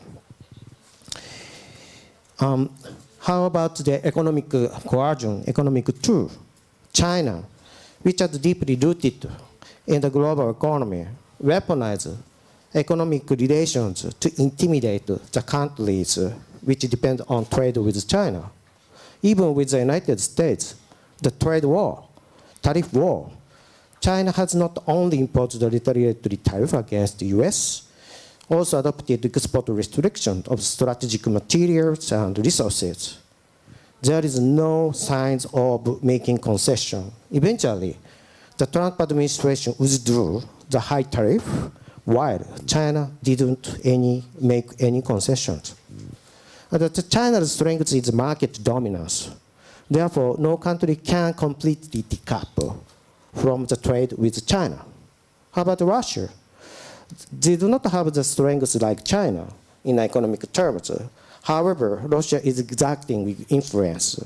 How about the economic coercion, economic tool? China, which is deeply rooted in the global economy, weaponized economic relations to intimidate the countries which depend on trade with China. Even with the United States, the trade war, tariff war, China has not only imposed the retaliatory tariff against the US, also adopted export restrictions of strategic materials and resources. There is no signs of making concession. Eventually, the Trump administration withdrew the high tariff, while China didn't make any concessions. China's strength is market dominance. Therefore, no country can completely decouple from the trade with China. How about Russia? They do not have the strength like China in economic terms. However, Russia is exerting influence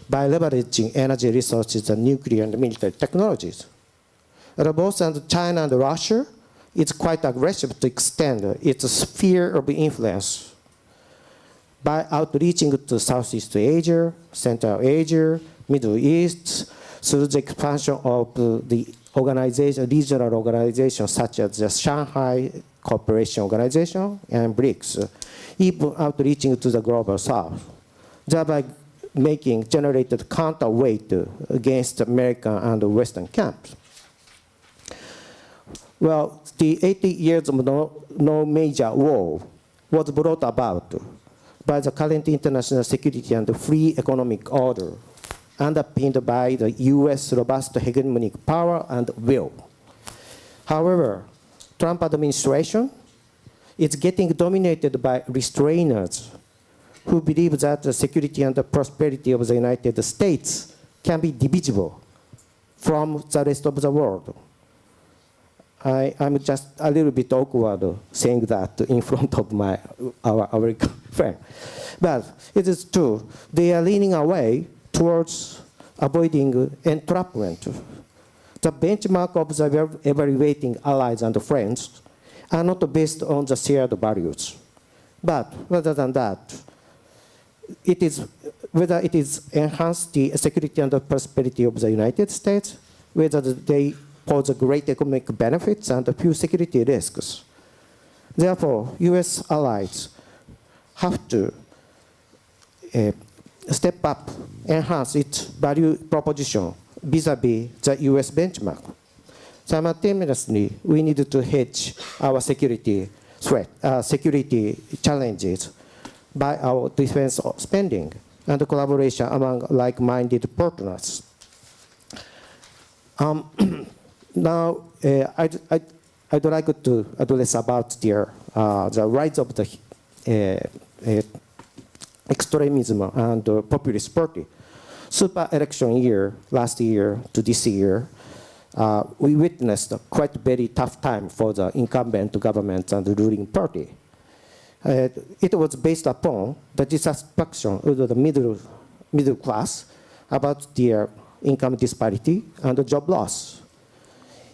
by leveraging energy resources and nuclear and military technologies. Both China and Russia is quite aggressive to extend its sphere of influence by outreaching to Southeast Asia, Central Asia, Middle East, through the expansion of the organization, regional organizations such as the Shanghai Cooperation Organization and BRICS, even outreaching to the global south, thereby generated counterweight against American and Western camps. Well, the 80 years of no major war was brought about by the current international security and free economic order, underpinned by the US robust hegemonic power and will. However, Trump administration is getting dominated by restrainers who believe that the security and the prosperity of the United States can be divisible from the rest of the world. I'm just a little bit awkward saying that in front of our American friend. But it is true. They are leaning away towards avoiding entrapment. The benchmark of the evaluating allies and friends are not based on the shared values. But rather than that, whether it is enhance the security and the prosperity of the United States, whether they pose great economic benefits and a few security risks. Therefore, US allies have to step up, enhance its value proposition vis-a-vis the US benchmark. Simultaneously, we need to hedge our security challenges by our defense spending and collaboration among like-minded partners. Now, I'd like to address about the rise of the extremism and populist party. Super election year, last year to this year, we witnessed a quite very tough time for the incumbent government and the ruling party. It was based upon the dissatisfaction of the middle class about their income disparity and the job loss.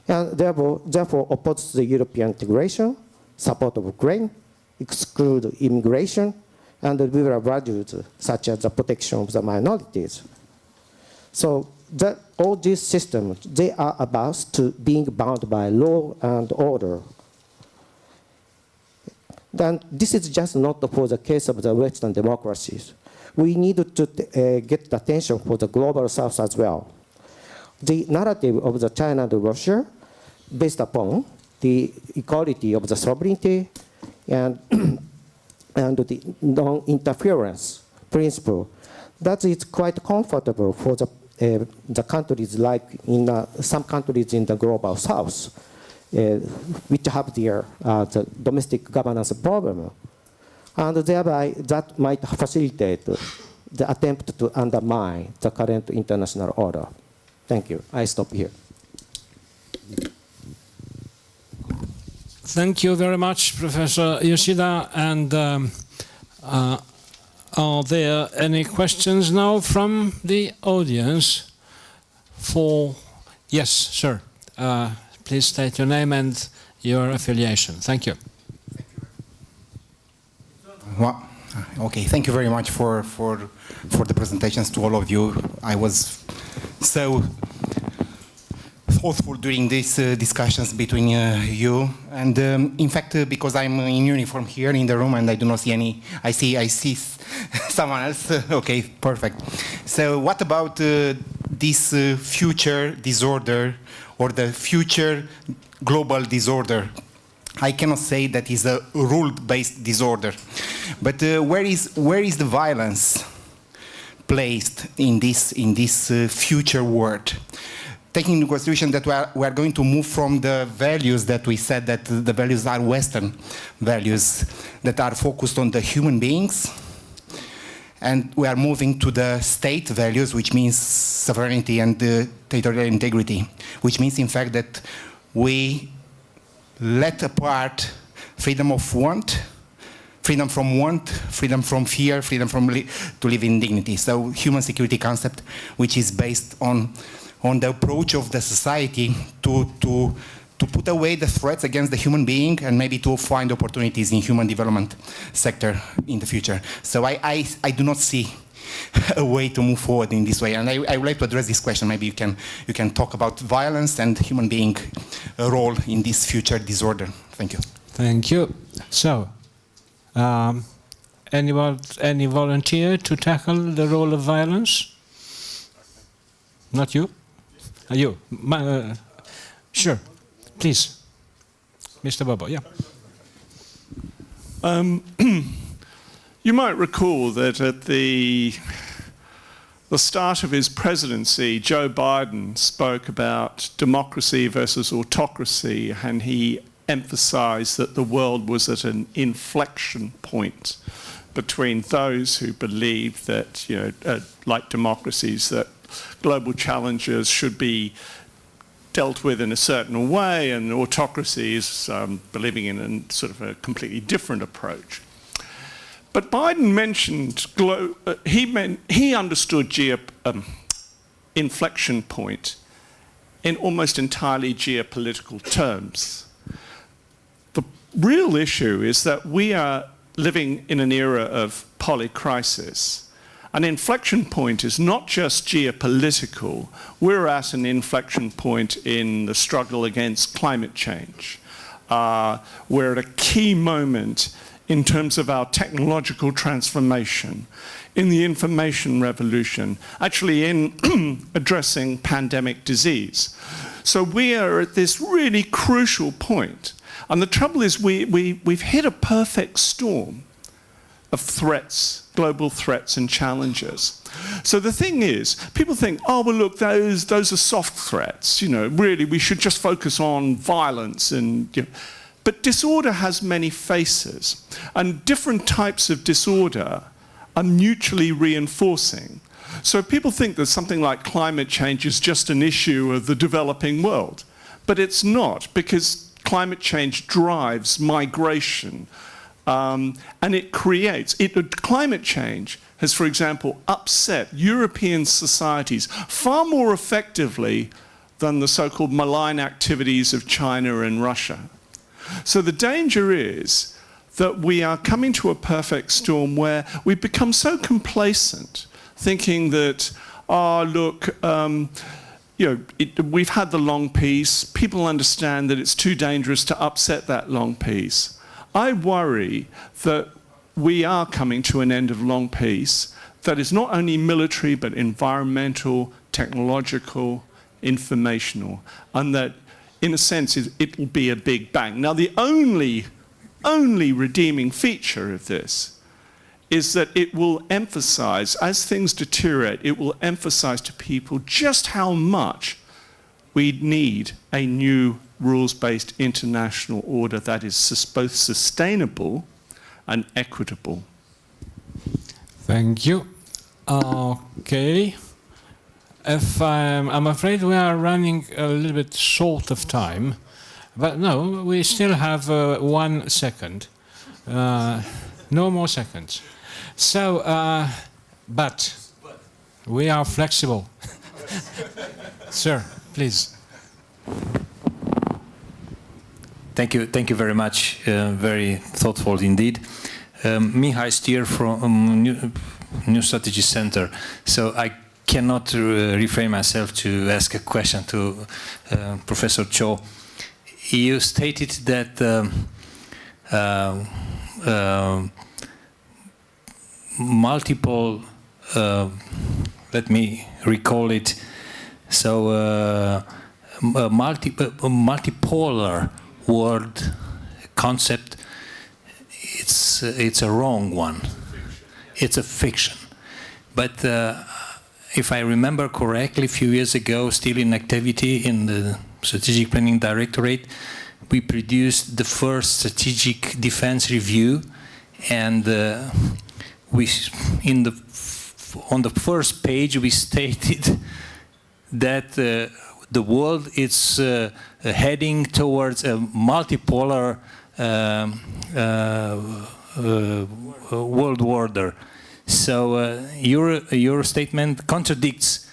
And therefore opposed the European integration, support of Ukraine, exclude immigration, and liberal values such as the protection of the minorities. So all these systems, they are about to being bound by law and order. Then this is just not for the case of the Western democracies. We need to get the attention for the global South as well. The narrative of the China and Russia, based upon the equality of the sovereignty and, and the non-interference principle, that is quite comfortable for the countries like in some countries in the global South, which have their the domestic governance problem. And thereby, that might facilitate the attempt to undermine the current international order. Thank you. I stop here. Thank you very much, Professor Yoshida. And are there any questions now from the audience? Yes, sir. Please state your name and your affiliation. Thank you. Well, okay, thank you very much for the presentations to all of you. I was so thoughtful during these discussions between you, and in fact, because I'm in uniform here in the room and I do not see any, I see someone else. Okay, perfect. So what about this future disorder or the future global disorder? I cannot say that is a rule-based disorder, but where is the violence placed in this future world? Taking into consideration that we are going to move from the values that we said that the values are Western values that are focused on the human beings, and we are moving to the state values, which means sovereignty and territorial integrity, which means in fact that we let apart freedom of want, freedom from want, freedom from fear, freedom to live in dignity. So human security concept, which is based on the approach of the society to put away the threats against the human being and maybe to find opportunities in human development sector in the future. So I do not see a way to move forward in this way. And I would like to address this question. Maybe you can talk about violence and human being role in this future disorder. Thank you. Thank you. So, any volunteer to tackle the role of violence? Not you? You? Sure. Please. Mr. Bobo, yeah. You might recall that at the start of his presidency, Joe Biden spoke about democracy versus autocracy, and he emphasized that the world was at an inflection point between those who believed that, like democracies, that global challenges should be dealt with in a certain way, and autocracies believing in a sort of a completely different approach. But Biden mentioned, he understood inflection point in almost entirely geopolitical terms. The real issue is that we are living in an era of polycrisis. An inflection point is not just geopolitical. We're at an inflection point in the struggle against climate change. We're at a key moment in terms of our technological transformation, in the information revolution, actually in addressing pandemic disease. So we are at this really crucial point. And the trouble is we've hit a perfect storm of threats, global threats and challenges. So the thing is, people think, oh, well, look, those are soft threats. Really, we should just focus on violence and... But disorder has many faces, and different types of disorder are mutually reinforcing. So people think that something like climate change is just an issue of the developing world, but it's not, because climate change drives migration, and it creates... Climate change has, for example, upset European societies far more effectively than the so-called malign activities of China and Russia. So the danger is that we are coming to a perfect storm where we've become so complacent, thinking that, oh, look, we've had the long peace. People understand that it's too dangerous to upset that long peace. I worry that we are coming to an end of long peace that is not only military, but environmental, technological, informational, and that, in a sense, it will be a big bang. Now, the only redeeming feature of this is that it will emphasize, as things deteriorate, it will emphasize to people just how much we need a new rules-based international order that is both sustainable and equitable. Thank you. Okay. I'm afraid we are running a little bit short of time, but no, we still have 1 second. No more seconds. So, but we are flexible. Sir, please. Thank you very much. Very thoughtful indeed. Mihai Stier from New Strategy Center. So I cannot refrain myself to ask a question to Professor Cho. You stated that multiple, let me recall it, so multipolar world concept, it's a wrong one. It's a fiction. But if I remember correctly, a few years ago, still in activity in the Strategic Planning Directorate, we produced the first strategic defense review, and on the first page we stated that the world is heading towards a multipolar world order. So your statement contradicts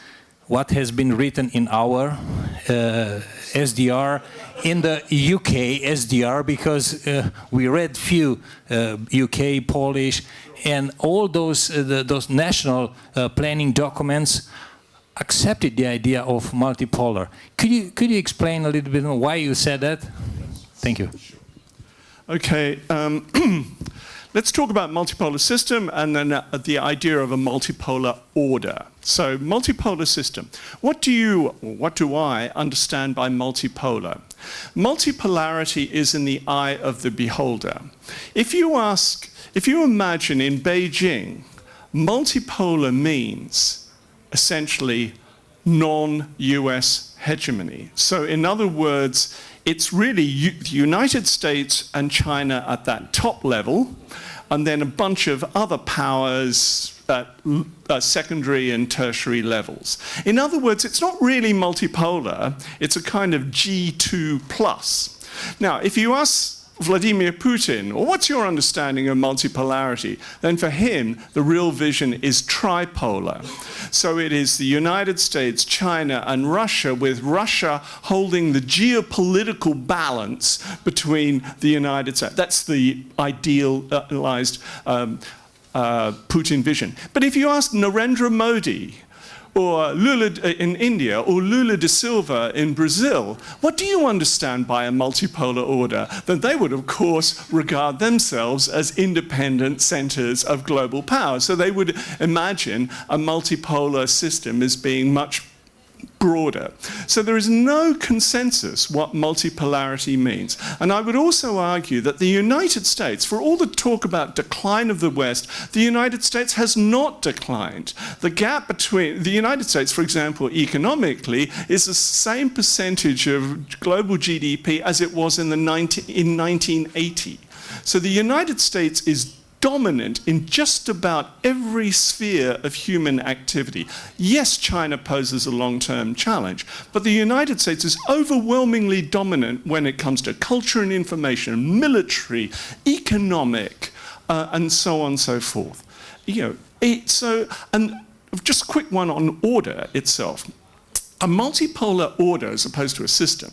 what has been written in our SDR, in the UK SDR, because we read few UK, Polish, and all those national planning documents accepted the idea of multipolar. Could you explain a little bit more why you said that? Thank you. Okay. Let's talk about multipolar system and then the idea of a multipolar order. So multipolar system. What do I understand by multipolar? Multipolarity is in the eye of the beholder. If you imagine in Beijing, multipolar means essentially non-US hegemony. So in other words, it's really the United States and China at that top level, and then a bunch of other powers at secondary and tertiary levels. In other words, it's not really multipolar, it's a kind of G2+. Now, if you ask Vladimir Putin, or what's your understanding of multipolarity? Then for him, the real vision is tripolar. So it is the United States, China, and Russia, with Russia holding the geopolitical balance between the United States. That's the idealized Putin vision. But if you ask Narendra Modi, or Lula in India, or Lula da Silva in Brazil, what do you understand by a multipolar order? Then they would, of course, regard themselves as independent centers of global power. So they would imagine a multipolar system as being much broader. So there is no consensus what multipolarity means. And I would also argue that the United States, for all the talk about decline of the West, the United States has not declined. The gap between the United States, for example, economically, is the same percentage of global GDP as it was in 1980. So the United States is dominant in just about every sphere of human activity. Yes, China poses a long-term challenge, but the United States is overwhelmingly dominant when it comes to culture and information, military, economic, and so on and so forth. And just a quick one on order itself. A multipolar order, as opposed to a system,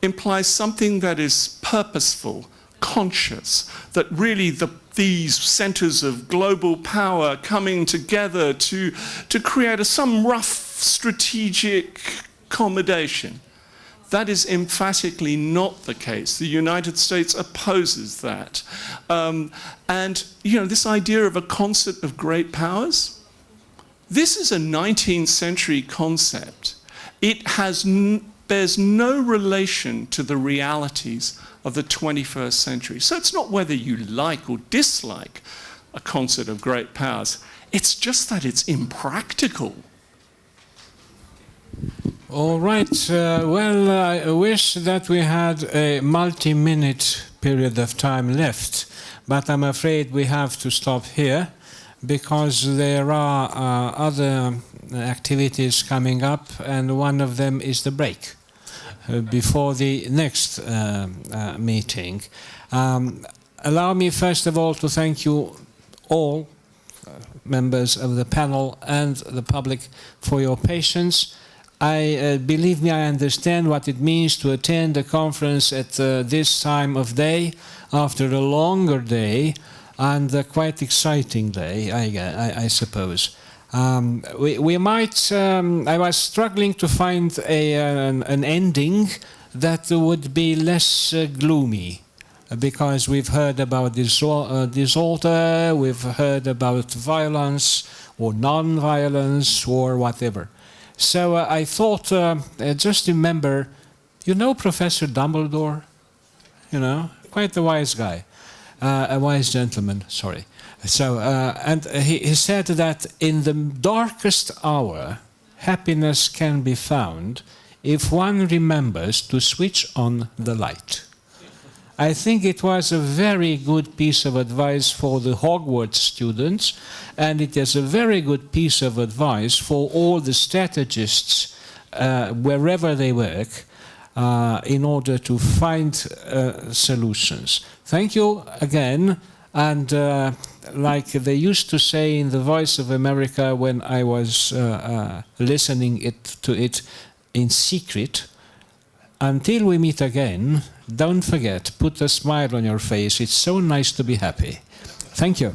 implies something that is purposeful, conscious that really these centers of global power coming together to create some rough strategic accommodation. That is emphatically not the case. The United States opposes that. And, you know, this idea of a concert of great powers, this is a 19th century concept. It bears no relation to the realities of the 21st century. So it's not whether you like or dislike a concert of great powers. It's just that it's impractical. All right. Well, I wish that we had a multi-minute period of time left, but I'm afraid we have to stop here because there are other activities coming up, and one of them is the break before the next meeting. Allow me first of all to thank you all, members of the panel and the public, for your patience. Believe me, I understand what it means to attend a conference at this time of day, after a longer day and a quite exciting day, I suppose. We might, I was struggling to find an ending that would be less gloomy, because we've heard about disorder, we've heard about violence or non-violence or whatever. So I thought, just remember, you know Professor Dumbledore? You know, quite a wise guy, a wise gentleman, sorry. So, and he said that in the darkest hour, happiness can be found if one remembers to switch on the light. I think it was a very good piece of advice for the Hogwarts students, and it is a very good piece of advice for all the strategists wherever they work in order to find solutions. Thank you again, and like they used to say in the Voice of America when I was listening to it in secret, until we meet again, don't forget, put a smile on your face. It's so nice to be happy. Thank you.